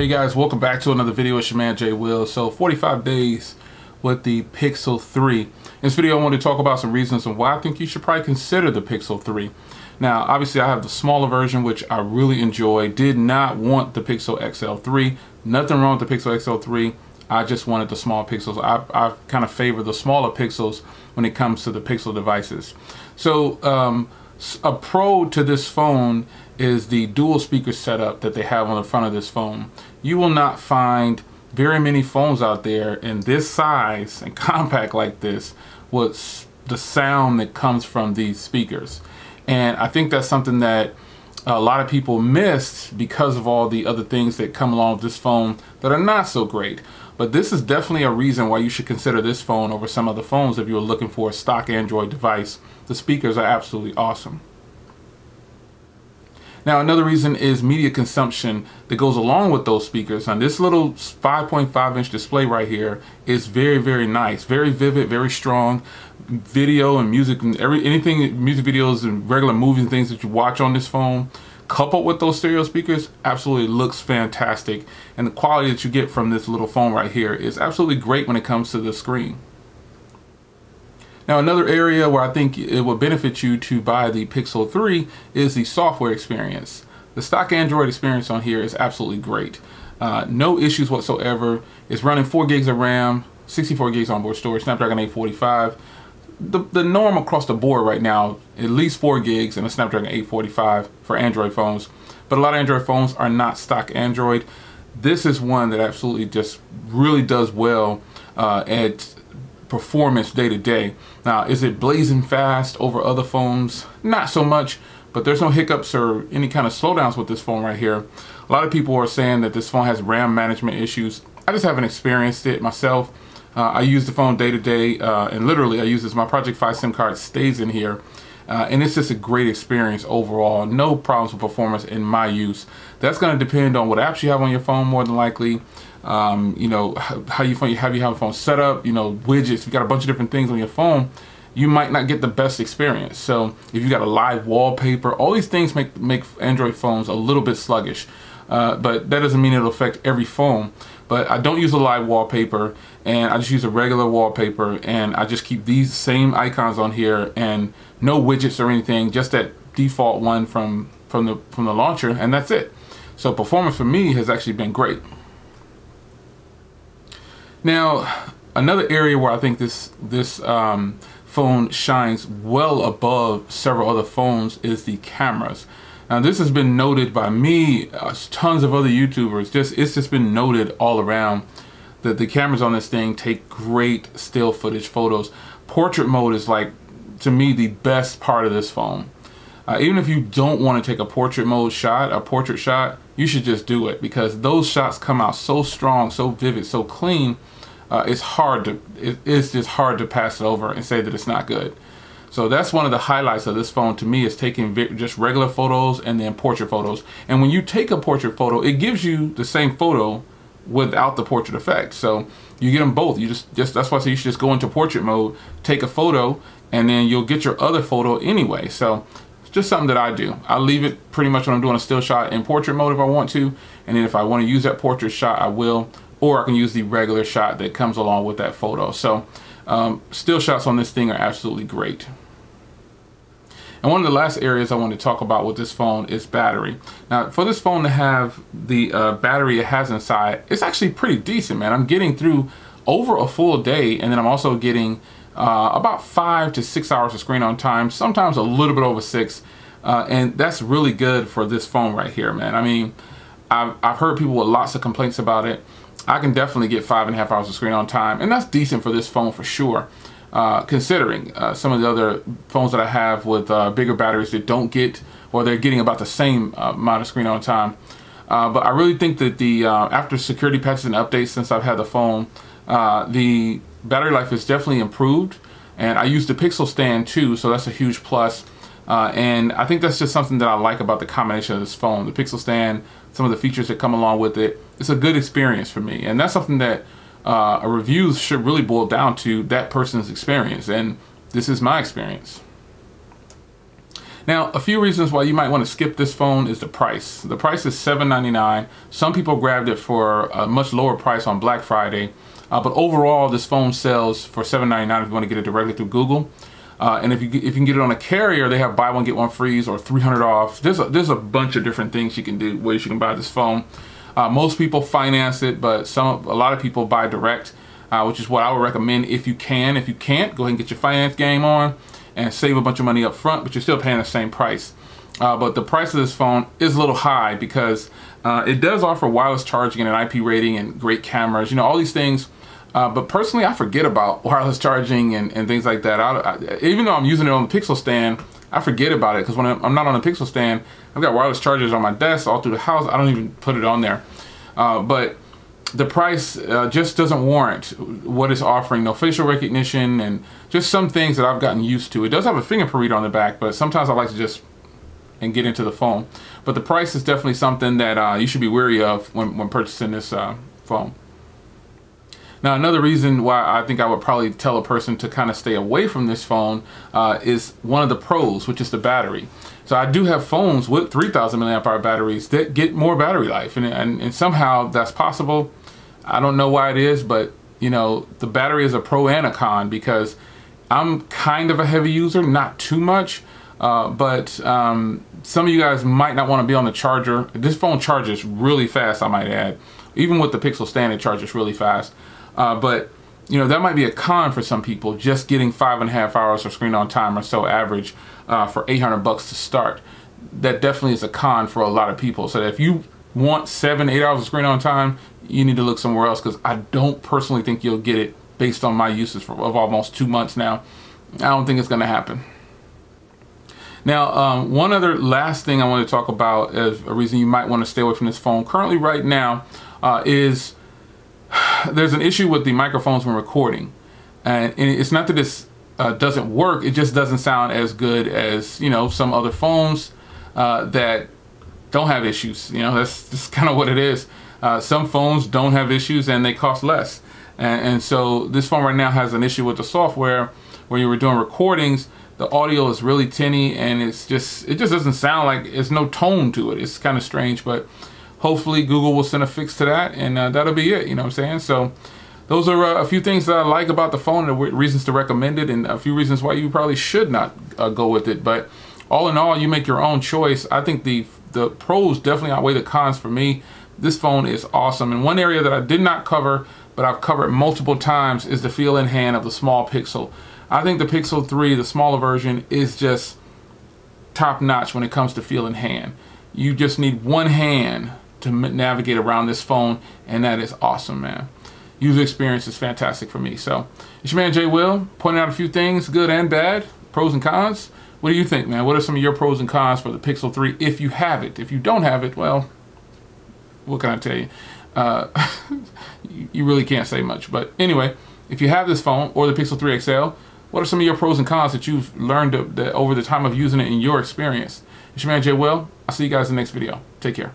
Hey guys, welcome back to another video. It's your man Jay Will. So 45 days with the Pixel 3. In this video I want to talk about some reasons on why I think you should probably consider the Pixel 3. Now obviously I have the smaller version, which I really enjoy. Did not want the Pixel XL3. Nothing wrong with the Pixel XL3. I just wanted the small pixels. I kind of favor the smaller pixels when it comes to the Pixel devices. So a pro to this phone is the dual speaker setup that they have on the front of this phone. You will not find very many phones out there in this size and compact like this with the sound that comes from these speakers. And I think that's something that a lot of people missed because of all the other things that come along with this phone that are not so great. But this is definitely a reason why you should consider this phone over some other phones if you're looking for a stock Android device. The speakers are absolutely awesome. Now another reason is media consumption that goes along with those speakers. And this little 5.5 inch display right here is very, very nice, very vivid, very strong. Video and music and anything, music videos and regular movies and things that you watch on this phone, coupled with those stereo speakers, absolutely looks fantastic. And the quality that you get from this little phone right here is absolutely great when it comes to the screen. Now another area where I think it will benefit you to buy the Pixel 3 is the software experience. The stock Android experience on here is absolutely great. No issues whatsoever. It's running 4 gigs of RAM, 64 gigs onboard storage, Snapdragon 845. The norm across the board right now, at least 4 gigs and a Snapdragon 845 for Android phones. But a lot of Android phones are not stock Android. This is one that absolutely just really does well at performance day to day. Now, is it blazing fast over other phones? Not so much, but there's no hiccups or any kind of slowdowns with this phone right here. A lot of people are saying that this phone has RAM management issues. I just haven't experienced it myself. I use the phone day to day, and literally I use this. My Project 5 SIM card stays in here, and it's just a great experience overall. No problems with performance in my use. That's going to depend on what apps you have on your phone more than likely. You know, how you have a phone set up, you know, widgets. You got a bunch of different things on your phone. You might not get the best experience. So if you got a live wallpaper, all these things make Android phones a little bit sluggish. But that doesn't mean it'll affect every phone. But I don't use a live wallpaper, and I just use a regular wallpaper, and I just keep these same icons on here and no widgets or anything, just that default one from the launcher, and that's it. So performance for me has actually been great. Now, another area where I think this phone shines well above several other phones is the cameras. Now, this has been noted by me, tons of other YouTubers. It's just been noted all around that the cameras on this thing take great still footage photos. Portrait mode is, like, to me, the best part of this phone. Even if you don't want to take a portrait mode shot, a portrait shot, you should just do it, because those shots come out so strong, so vivid, so clean. It's just hard to pass it over and say that it's not good. So that's one of the highlights of this phone to me, is taking just regular photos and then portrait photos. And when you take a portrait photo, it gives you the same photo without the portrait effect. So you get them both. You just that's why I say you should just go into portrait mode, take a photo, and then you'll get your other photo anyway. So it's just something that I do. I leave it pretty much when I'm doing a still shot in portrait mode if I want to, and then if I want to use that portrait shot, I will, or I can use the regular shot that comes along with that photo. So still shots on this thing are absolutely great. And one of the last areas I want to talk about with this phone is battery. Now, for this phone to have the battery it has inside, it's actually pretty decent, man. I'm getting through over a full day, and then I'm also getting about 5 to 6 hours of screen on time, sometimes a little bit over 6, and that's really good for this phone right here, man. I mean, I've heard people with lots of complaints about it. I can definitely get 5.5 hours of screen on time, and that's decent for this phone for sure. Considering some of the other phones that I have with bigger batteries that don't get, or they're getting about the same amount of screen on time. But I really think that the after security patches and updates since I've had the phone, the battery life is definitely improved. And I use the Pixel stand too, so that's a huge plus. And I think that's just something that I like about the combination of this phone. The Pixel stand, some of the features that come along with it, it's a good experience for me. And that's something that a review should really boil down to that person's experience, and this is my experience. Now, a few reasons why you might want to skip this phone is the price. The price is $799. Some people grabbed it for a much lower price on Black Friday. But overall, this phone sells for $799 if you want to get it directly through Google. And if you can get it on a carrier, they have buy one get one free or $300 off. There's a bunch of different things you can do, ways you can buy this phone. Most people finance it, but a lot of people buy direct, which is what I would recommend if you can. If you can't, go ahead and get your finance game on and save a bunch of money up front, but you're still paying the same price. But the price of this phone is a little high because it does offer wireless charging and an IP rating and great cameras, you know, all these things. But personally, I forget about wireless charging and things like that. Even though I'm using it on the Pixel stand, I forget about it because when I'm not on the Pixel stand, I've got wireless chargers on my desk all through the house. I don't even put it on there. But the price just doesn't warrant what it's offering. No facial recognition and just some things that I've gotten used to. It does have a fingerprint reader on the back, but sometimes I like to just get into the phone. But the price is definitely something that you should be wary of when purchasing this phone. Now, another reason why I think I would probably tell a person to kind of stay away from this phone is one of the pros, which is the battery. So I do have phones with 3,000 milliamp hour batteries that get more battery life, and somehow that's possible. I don't know why it is, but you know, the battery is a pro and a con because I'm kind of a heavy user, not too much, but some of you guys might not want to be on the charger. This phone charges really fast, I might add. Even with the Pixel stand, it charges really fast. But you know, that might be a con for some people, just getting 5.5 hours of screen on time or so average for $800 to start. That definitely is a con for a lot of people. So if you want 7-8 hours of screen on time, you need to look somewhere else, because I don't personally think you'll get it based on my uses of almost 2 months now. I don't think it's going to happen. Now, one other last thing I want to talk about as a reason you might want to stay away from this phone currently right now is there's an issue with the microphones when recording. And it's not that this doesn't work, it just doesn't sound as good as, you know, some other phones that don't have issues. You know, that's kind of what it is. Some phones don't have issues and they cost less. And so this phone right now has an issue with the software where you were doing recordings. The audio is really tinny and it just doesn't sound like, it's no tone to it. It's kind of strange, but hopefully Google will send a fix to that, and that'll be it, you know what I'm saying? So those are a few things that I like about the phone, and reasons to recommend it, and a few reasons why you probably should not go with it. But all in all, you make your own choice. I think the pros definitely outweigh the cons for me. This phone is awesome. And one area that I did not cover, but I've covered multiple times, is the feel in hand of the small Pixel. I think the Pixel 3, the smaller version, is just top notch when it comes to feel in hand. You just need one hand to navigate around this phone, and that is awesome, man. User experience is fantastic for me. So it's your man Jay Will, pointing out a few things, good and bad, pros and cons. What do you think, man? What are some of your pros and cons for the Pixel 3 if you have it? If you don't have it, well, what can I tell you? You really can't say much. But anyway, if you have this phone or the Pixel 3 XL, what are some of your pros and cons that you've learned over the time of using it in your experience? It's your man Jay Will. I'll see you guys in the next video. Take care.